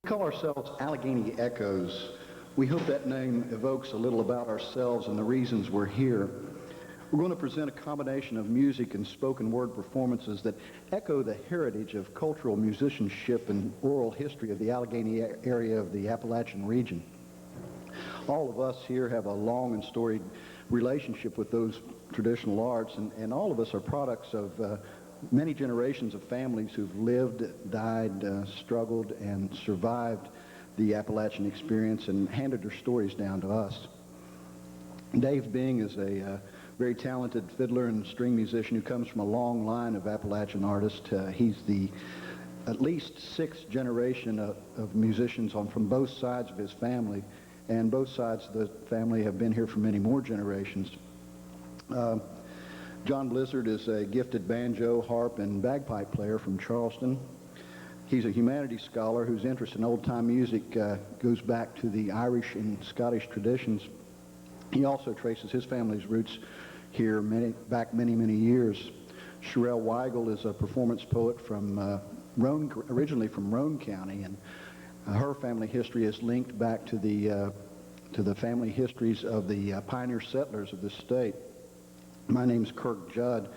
call ourselves Allegheny Echoes. We hope that name evokes a little about ourselves and the reasons we're here. We're going to present a combination of music and spoken word performances that echo the heritage of cultural musicianship and oral history of the Allegheny area of the Appalachian region. All of us here have a long and storied relationship with those traditional arts, and all of us are products of many generations of families who've lived, died, struggled, and survived the Appalachian experience and handed their stories down to us. Dave Bing is a very talented fiddler and string musician who comes from a long line of Appalachian artists. He's the at least sixth generation of musicians from both sides of his family, and both sides of the family have been here for many more generations. John Blisard is a gifted banjo, harp, and bagpipe player from Charleston. He's a humanities scholar whose interest in old-time music goes back to the Irish and Scottish traditions. He also traces his family's roots here back many years. Sherrell Wigal is a performance poet from originally from Roane County, and her family history is linked back to the family histories of the pioneer settlers of this state. My name's Kirk, Judd.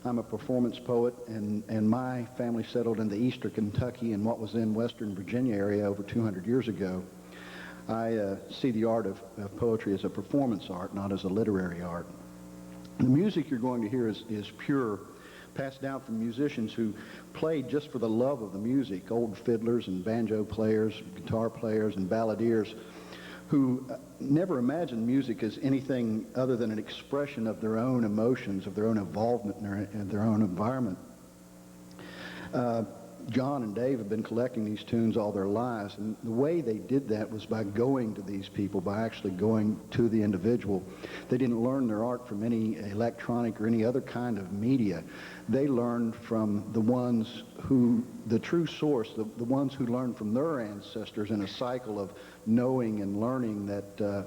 I'm a performance poet, and my family settled into eastern Kentucky in what was then western Virginia area over 200 years ago. I see the art of poetry as a performance art, not as a literary art. The music you're going to hear is pure, passed down from musicians who played just for the love of the music, old fiddlers and banjo players, guitar players, and balladeers, who never imagined music as anything other than an expression of their own emotions, of their own involvement in their own environment. John and Dave have been collecting these tunes all their lives, and the way they did that was by going to these people, by actually going to the individual. They didn't learn their art from any electronic or any other kind of media. They learned from the ones who, the true source, the ones who learned from their ancestors in a cycle of knowing and learning that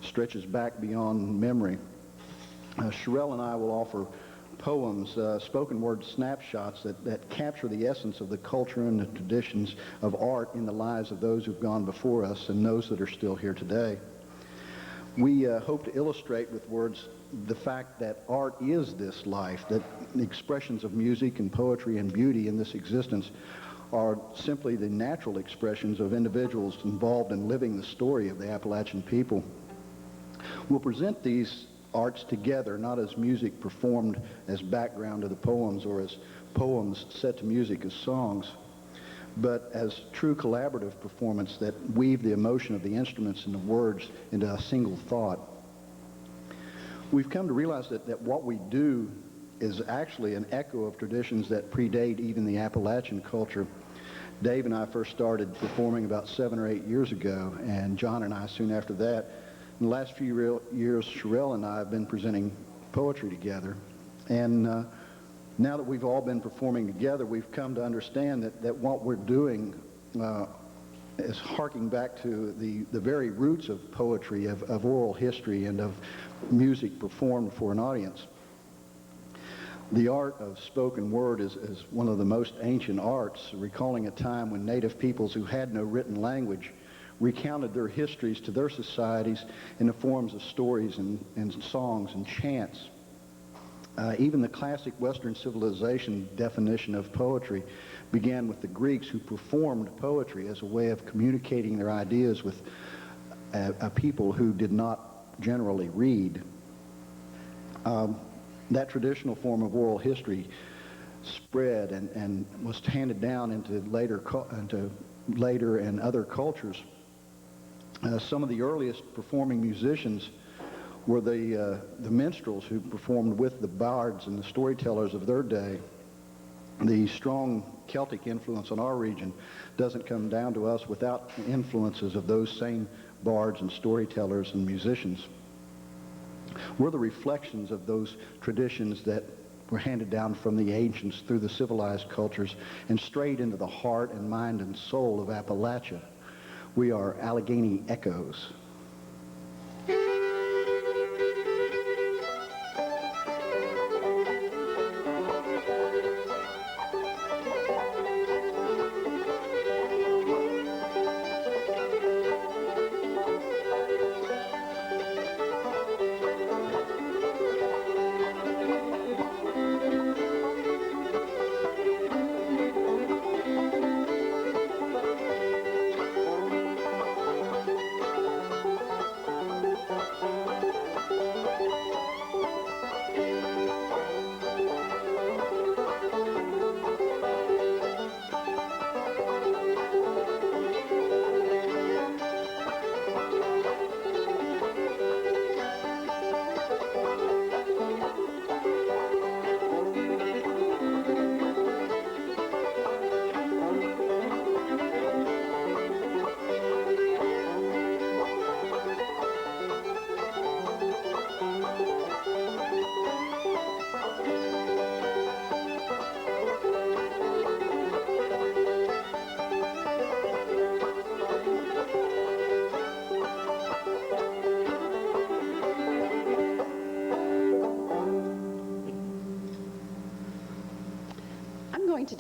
stretches back beyond memory. Sherrell and I will offer poems, spoken word snapshots that capture the essence of the culture and the traditions of art in the lives of those who've gone before us and those that are still here today. We hope to illustrate with words the fact that art is this life, that the expressions of music and poetry and beauty in this existence are simply the natural expressions of individuals involved in living the story of the Appalachian people. We'll present these arts together, not as music performed as background to the poems or as poems set to music as songs, but as true collaborative performance that weave the emotion of the instruments and the words into a single thought. We've come to realize that what we do is actually an echo of traditions that predate even the Appalachian culture. Dave and I first started performing about 7 or 8 years ago, and John and I soon after that. In the last few years, Sherrell and I have been presenting poetry together, and now that we've all been performing together, we've come to understand that what we're doing is harking back to the very roots of poetry, of oral history, and of music performed for an audience. The art of spoken word is one of the most ancient arts, recalling a time when native peoples who had no written language recounted their histories to their societies in the forms of stories and songs and chants. Even the classic Western civilization definition of poetry began with the Greeks, who performed poetry as a way of communicating their ideas with a people who did not generally read. That traditional form of oral history spread and was handed down into later and other cultures. Some of the earliest performing musicians were the minstrels who performed with the bards and the storytellers of their day. The strong Celtic influence on our region doesn't come down to us without the influences of those same bards and storytellers and musicians. We're the reflections of those traditions that were handed down from the ancients through the civilized cultures and straight into the heart and mind and soul of Appalachia. We are Allegheny Echoes.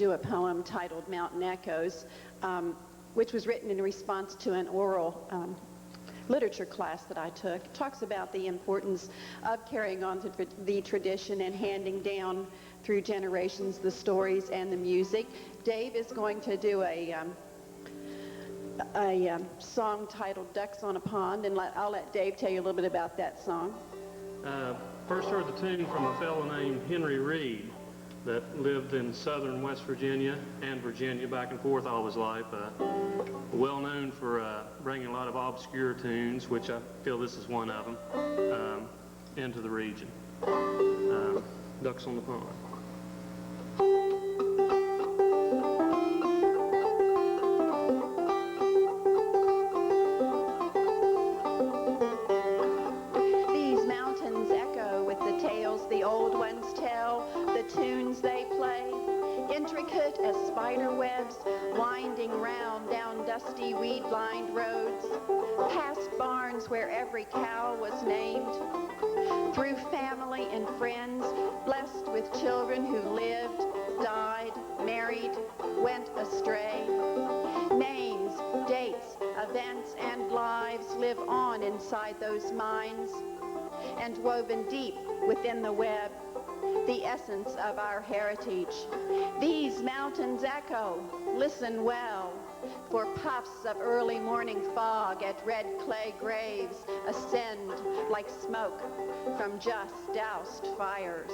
do a poem titled Mountain Echoes, which was written in response to an oral literature class that I took. It talks about the importance of carrying on the tradition and handing down through generations the stories and the music. Dave is going to do a song titled Ducks on a Pond, and I'll let Dave tell you a little bit about that song. First heard the tune from a fellow named Henry Reed that lived in southern West Virginia and Virginia back and forth all his life. Well known for bringing a lot of obscure tunes, which I feel this is one of them, into the region. Ducks on the Pond. These mountains echo with the tales the old ones tell, the tunes they play, intricate as spider webs, winding round down dusty weed-lined roads, past barns where every cow was named, through family and friends, blessed with children who lived, died, married, went astray. Names, dates, events, and lives live on inside those minds, and woven deep within the web, the essence of our heritage. These mountains echo, listen well, for puffs of early morning fog at red clay graves ascend like smoke from just doused fires.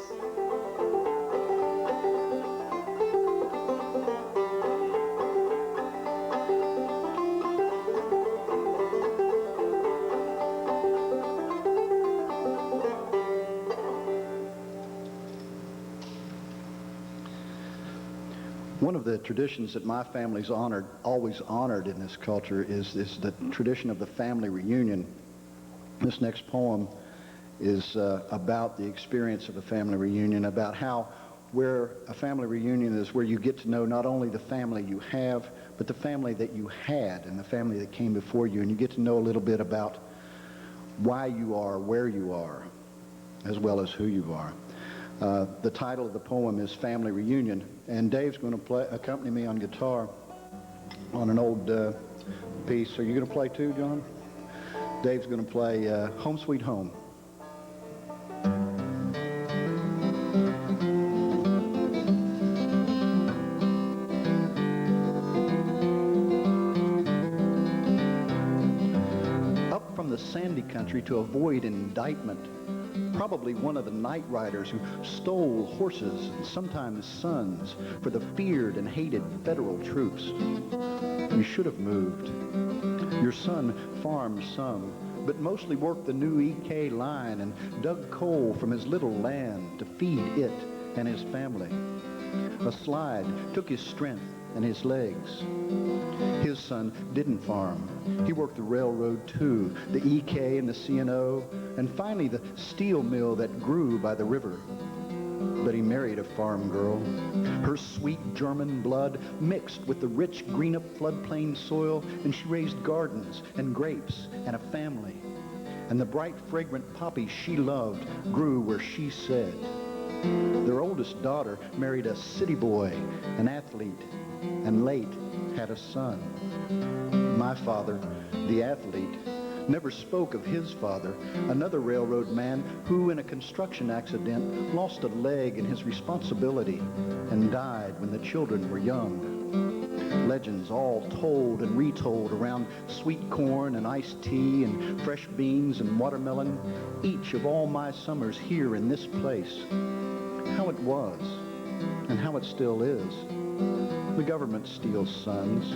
One of the traditions that my family's always honored in this culture is the tradition of the family reunion. This next poem is about the experience of a family reunion, about how where a family reunion is where you get to know not only the family you have, but the family that you had and the family that came before you, and you get to know a little bit about why you are where you are, as well as who you are. The title of the poem is Family Reunion, and Dave's going to accompany me on guitar on an old piece. Are you going to play too, John? Dave's going to play Home Sweet Home. Up from the sandy country to avoid indictment, probably one of the night riders who stole horses and sometimes sons for the feared and hated federal troops. You should have moved. Your son farmed some, but mostly worked the new EK line and dug coal from his little land to feed it and his family. A slide took his strength and his legs. His son didn't farm. He worked the railroad too, the EK and the C&O, and finally the steel mill that grew by the river. But he married a farm girl. Her sweet German blood mixed with the rich green-up floodplain soil, and she raised gardens and grapes and a family. And the bright, fragrant poppies she loved grew where she said. Their oldest daughter married a city boy, an athlete, and late had a son. My father, the athlete, never spoke of his father, another railroad man who in a construction accident lost a leg in his responsibility and died when the children were young. Legends all told and retold around sweet corn and iced tea and fresh beans and watermelon, each of all my summers here in this place. How it was and how it still is. The government steals sons,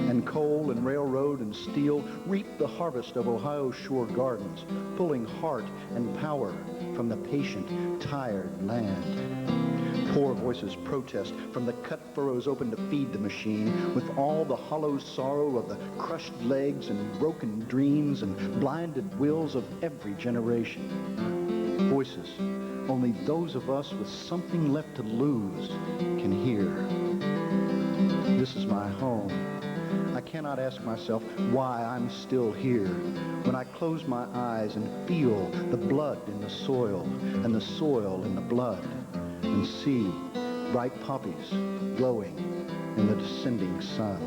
and coal and railroad and steel reap the harvest of Ohio's shore gardens, pulling heart and power from the patient, tired land. Poor voices protest from the cut furrows open to feed the machine, with all the hollow sorrow of the crushed legs and broken dreams and blinded wills of every generation. Voices only those of us with something left to lose can hear. This is my home. I cannot ask myself why I'm still here when I close my eyes and feel the blood in the soil and the soil in the blood and see bright poppies glowing in the descending sun.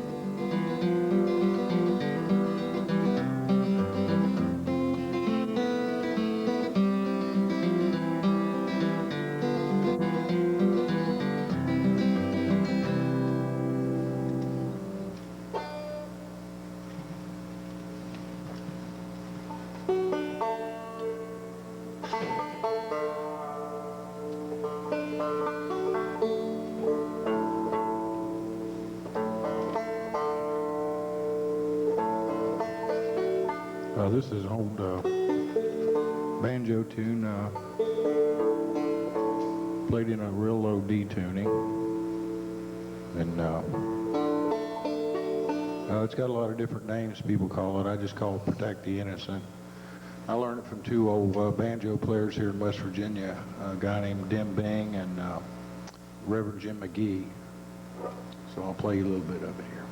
This is an old banjo tune, played in a real low D tuning, and it's got a lot of different names people call it. I just call it Protect the Innocent. I learned it from two old banjo players here in West Virginia, a guy named Dim Bing and Reverend Jim McGee. So I'll play you a little bit of it here.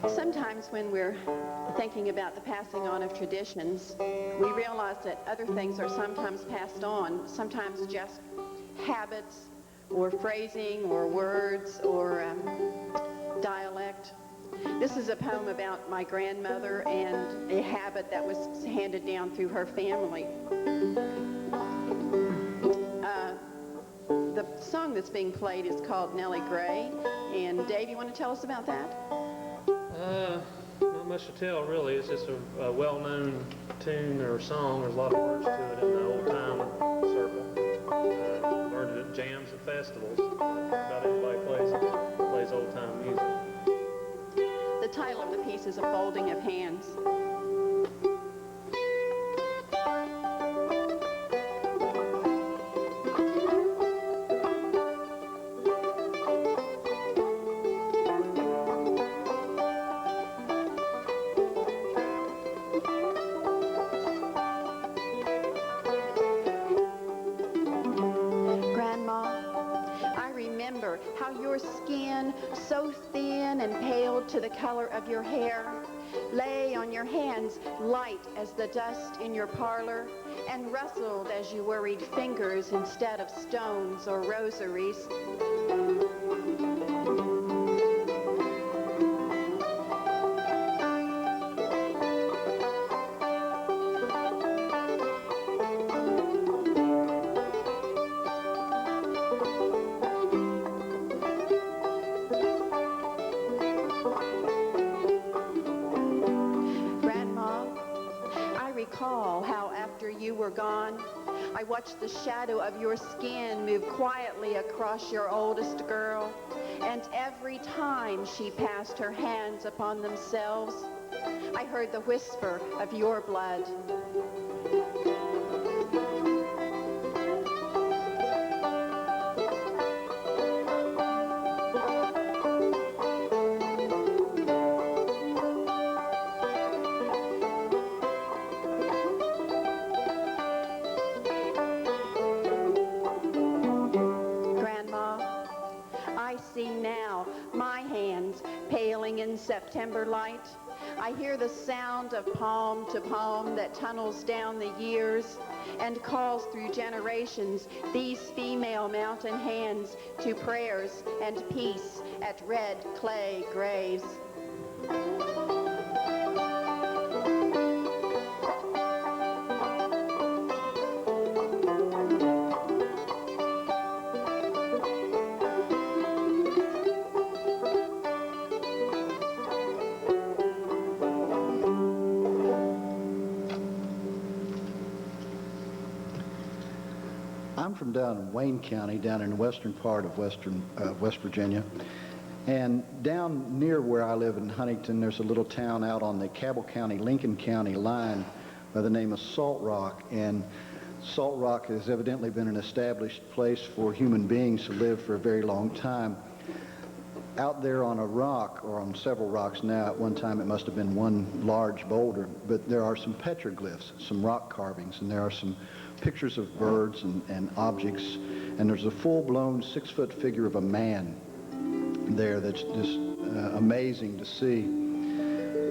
Sometimes when we're thinking about the passing on of traditions, we realize that other things are sometimes passed on, sometimes just habits or phrasing or words or dialect. This is a poem about my grandmother and a habit that was handed down through her family. The song that's being played is called Nellie Gray. And Dave, you want to tell us about that? Not much to tell, really. It's just a well-known tune or song. There's a lot of words to it in the old-time circle. Learned it at jams and festivals. About everybody plays old-time music. The title of the piece is A Folding of Hands. How your skin, so thin and pale to the color of your hair, lay on your hands light as the dust in your parlor, and rustled as you worried fingers instead of stones or rosaries. you were gone. I watched the shadow of your skin move quietly across your oldest girl, and every time she passed her hands upon themselves, I heard the whisper of your blood. In September light, I hear the sound of palm to palm that tunnels down the years and calls through generations these female mountain hands to prayers and peace at red clay graves. I'm from down in Wayne County, down in the western part of West Virginia. And down near where I live in Huntington, there's a little town out on the Cabell County, Lincoln County line by the name of Salt Rock. And Salt Rock has evidently been an established place for human beings to live for a very long time. Out there on a rock, or on several rocks now, at one time it must have been one large boulder, but there are some petroglyphs, some rock carvings, and there are some pictures of birds and objects, and there's a full-blown 6-foot figure of a man there that's just amazing to see.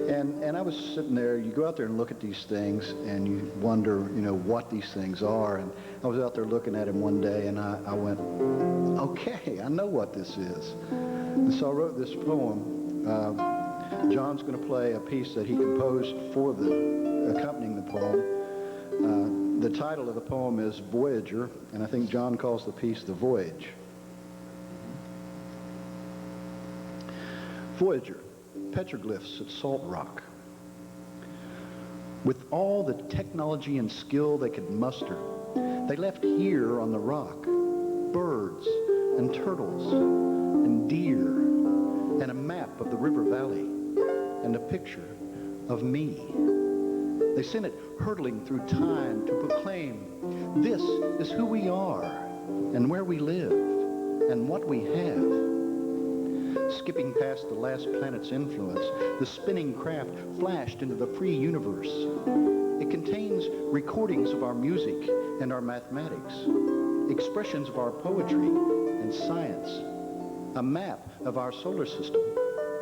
And I was sitting there, you go out there and look at these things, and you wonder, what these things are. And I was out there looking at him one day, and I went, okay, I know what this is. And so I wrote this poem. John's going to play a piece that he composed for accompanying the poem. The title of the poem is Voyager, and I think John calls the piece The Voyage. Voyager, petroglyphs at Salt Rock. With all the technology and skill they could muster, they left here on the rock birds and turtles and deer and a map of the river valley and a picture of me. They sent it hurtling through time to proclaim, this is who we are and where we live and what we have. Skipping past the last planet's influence, the spinning craft flashed into the free universe. It contains recordings of our music and our mathematics, expressions of our poetry and science, a map of our solar system,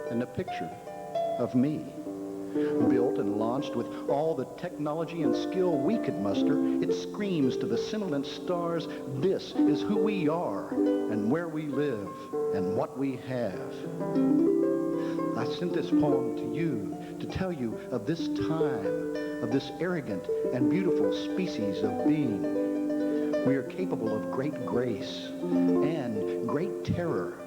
and a picture of me. Built and launched with all the technology and skill we could muster, it screams to the scintillant stars, this is who we are and where we live and what we have. I sent this poem to you to tell you of this time, of this arrogant and beautiful species of being. We are capable of great grace and great terror,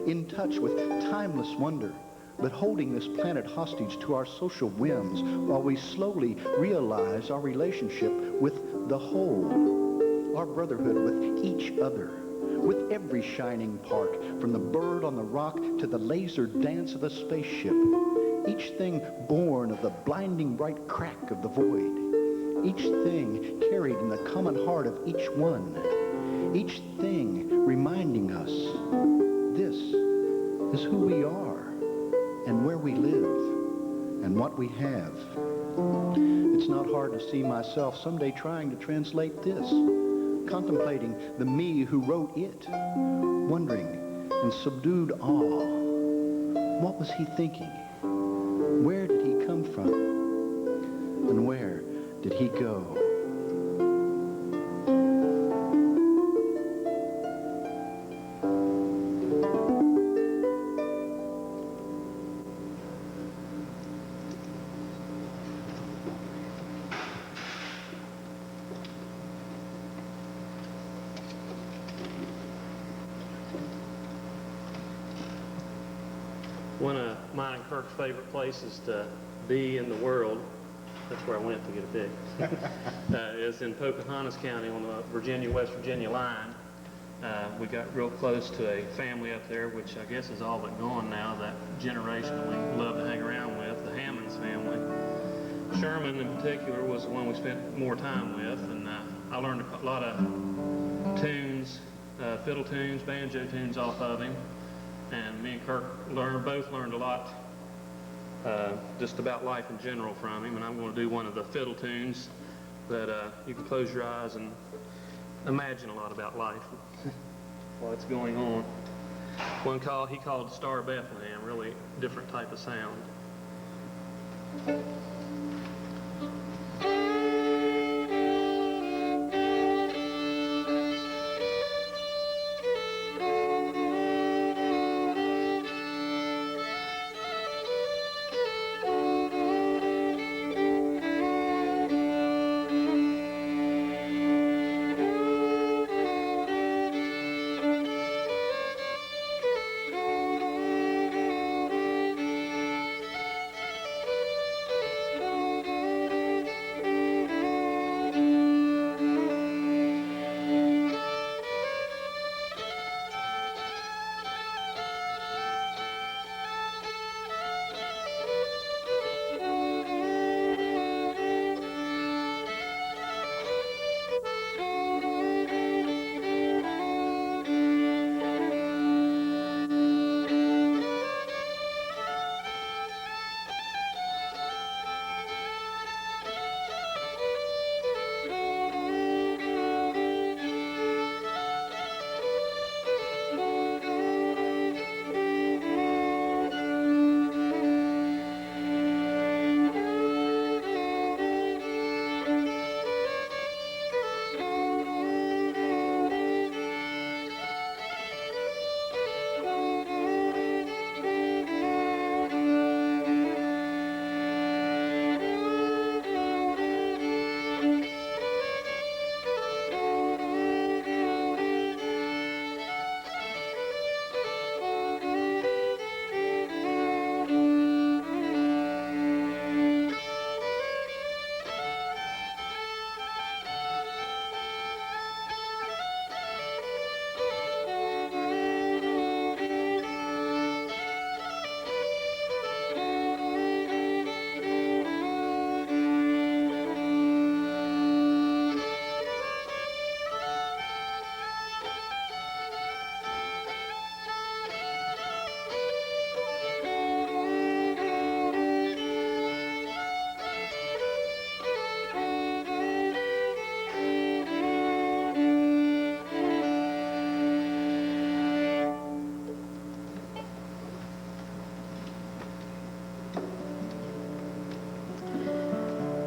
in touch with timeless wonder, but holding this planet hostage to our social whims while we slowly realize our relationship with the whole, our brotherhood with each other, with every shining part, from the bird on the rock to the laser dance of the spaceship, each thing born of the blinding bright crack of the void, each thing carried in the common heart of each one, each thing reminding us, this is who we are and where we live and what we have. It's not hard to see myself someday trying to translate this, contemplating the me who wrote it, wondering in subdued awe, what was he thinking? Where did he come from? And where did he go? One of mine and Kirk's favorite places to be in the world That's where I went to get it fixed. Is in Pocahontas County on the West Virginia line. We got real close to a family up there, which I guess is all but gone now, that generation we loved to hang around with, the Hammonds family. Sherman in particular was the one we spent more time with, and I learned a lot of tunes, fiddle tunes, banjo tunes off of him, and me and Kirk both learned a lot just about life in general from him, and I'm going to do one of the fiddle tunes that you can close your eyes and imagine a lot about life while it's going on. He called Star of Bethlehem, really different type of sound.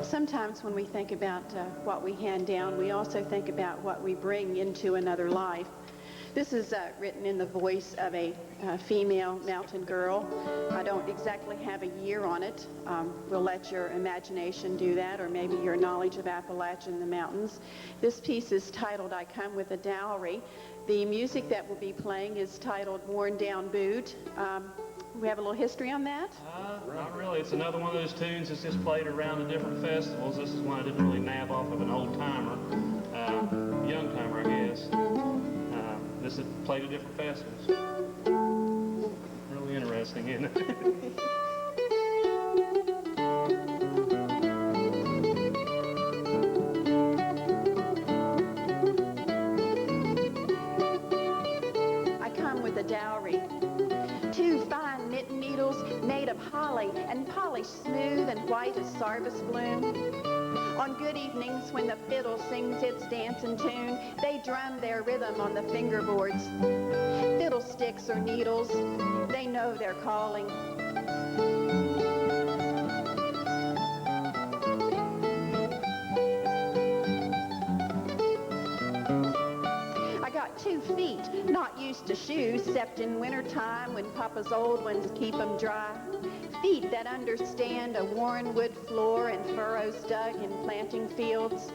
Sometimes when we think about what we hand down, we also think about what we bring into another life. This is written in the voice of a female mountain girl. I don't exactly have a year on it. We'll let your imagination do that, or maybe your knowledge of Appalachia and the mountains. This piece is titled, I Come With a Dowry. The music that we'll be playing is titled Worn Down Boot. We have a little history on that? Not really. It's another one of those tunes that's just played around at different festivals. This is one I didn't really nab off of an old timer, young timer, I guess. This is played at different festivals. Really interesting, isn't it? I come with a dowry. 2 fine knitting needles made of holly and polished smooth and white as sarvice bloom. On good evenings when the fiddle sings its dancing tune, they drum their rhythm on the fingerboards. Fiddlesticks or needles, they know they're calling. I got 2 feet, not used to shoes, except in wintertime when Papa's old ones keep 'em dry. Feet that understand a worn wood floor and furrows dug in planting fields.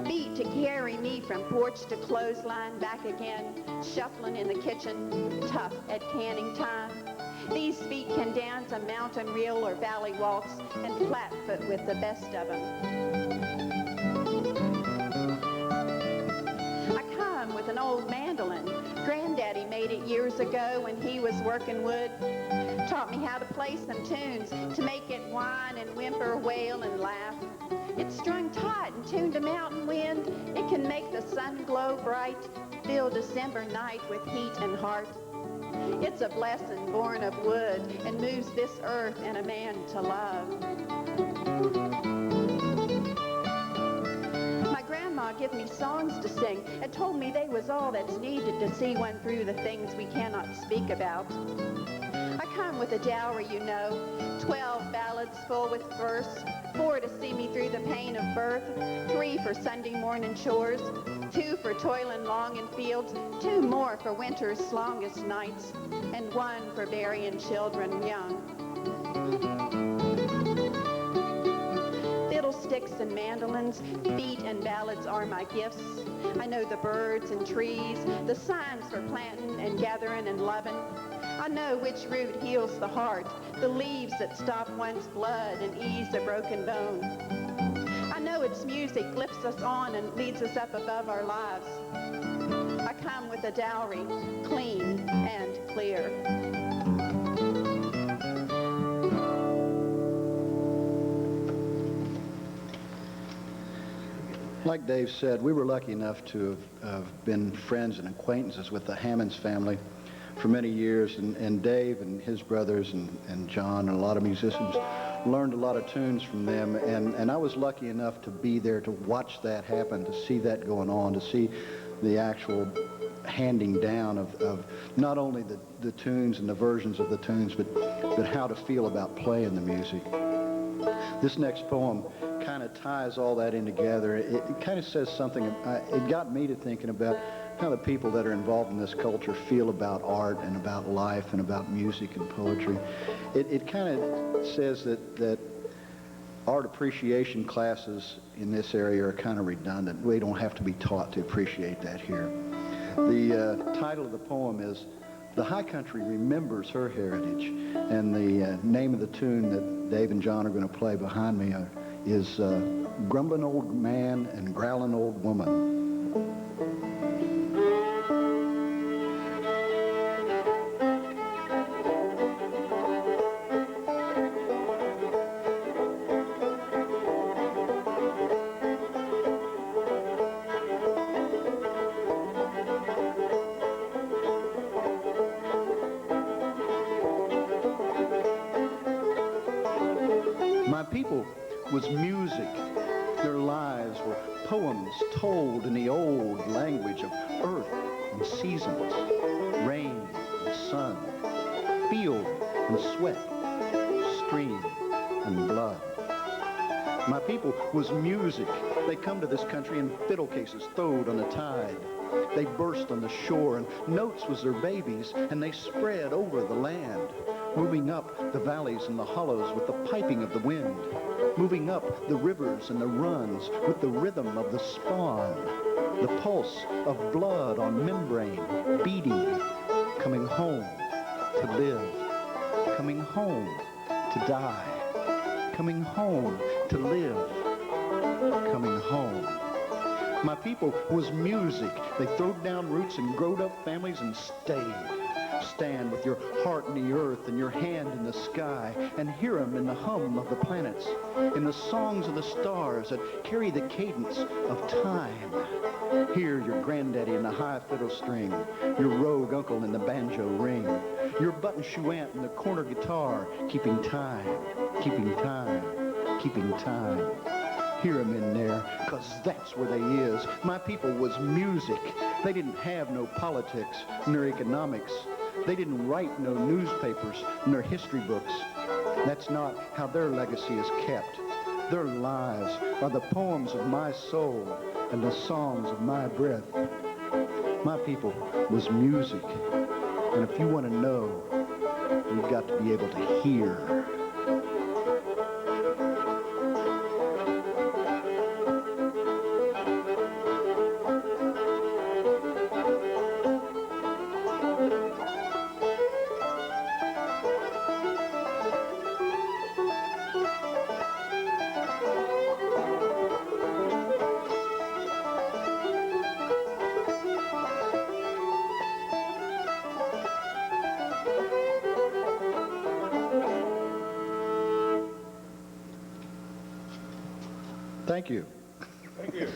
Feet to carry me from porch to clothesline back again, shuffling in the kitchen, tough at canning time. These feet can dance a mountain reel or valley waltz and flatfoot with the best of them. I come with an old mandolin. Granddaddy made it years ago when he was working wood. Taught me how to play some tunes to make it whine and whimper, wail and laugh. It's strung tight and tuned to mountain wind. It can make the sun glow bright, fill December night with heat and heart. It's a blessing born of wood and moves this earth and a man to love. My grandma give me songs to sing and told me they was all that's needed to see one through the things we cannot speak about. I come with a dowry, you know, 12 ballads full with verse, 4 to see me through the pain of birth, 3 for Sunday morning chores, 2 for toiling long in fields, 2 more for winter's longest nights, and 1 for burying children young. Fiddlesticks and mandolins, beat and ballads are my gifts. I know the birds and trees, the signs for planting and gathering and loving. I know which root heals the heart, the leaves that stop one's blood and ease a broken bone. I know its music lifts us on and leads us up above our lives. I come with a dowry, clean and clear. Like Dave said, we were lucky enough to have been friends and acquaintances with the Hammonds family for many years, and Dave and his brothers and John and a lot of musicians learned a lot of tunes from them, and I was lucky enough to be there to watch that happen, to see that going on, to see the actual handing down of not only the tunes and the versions of the tunes, but how to feel about playing the music. This next poem kind of ties all that in together. It kind of says something, it got me to thinking about how the people that are involved in this culture feel about art and about life and about music and poetry. It kind of says that art appreciation classes in this area are kind of redundant. We don't have to be taught to appreciate that here. The title of the poem is "The High Country Remembers Her Heritage," and the name of the tune that Dave and John are going to play behind me is "Grumbling Old Man and Growling Old Woman." My people was music. Their lives were poems told in the old language of earth and seasons, rain and sun, field and sweat, stream and blood. My people was music. They come to this country in fiddle cases throwed on the tide. They burst on the shore, and notes was their babies, and they spread over the land, moving up the valleys and the hollows with the piping of the wind, moving up the rivers and the runs with the rhythm of the spawn, the pulse of blood on membrane beating, coming home to live, coming home to die, coming home to live, coming home. My people was music. They throwed down roots and growed up families and stayed. Stand with your heart in the earth and your hand in the sky, and hear 'em in the hum of the planets, in the songs of the stars that carry the cadence of time. Hear your granddaddy in the high fiddle string, your rogue uncle in the banjo ring, your button shoe aunt in the corner guitar, keeping time, keeping time, keeping time. Hear 'em in there, 'cause that's where they is. My people was music. They didn't have no politics, nor economics. They didn't write no newspapers, nor history books. That's not how their legacy is kept. Their lives are the poems of my soul and the songs of my breath. My people was music. And if you want to know, you've got to be able to hear. Thank you. Thank you.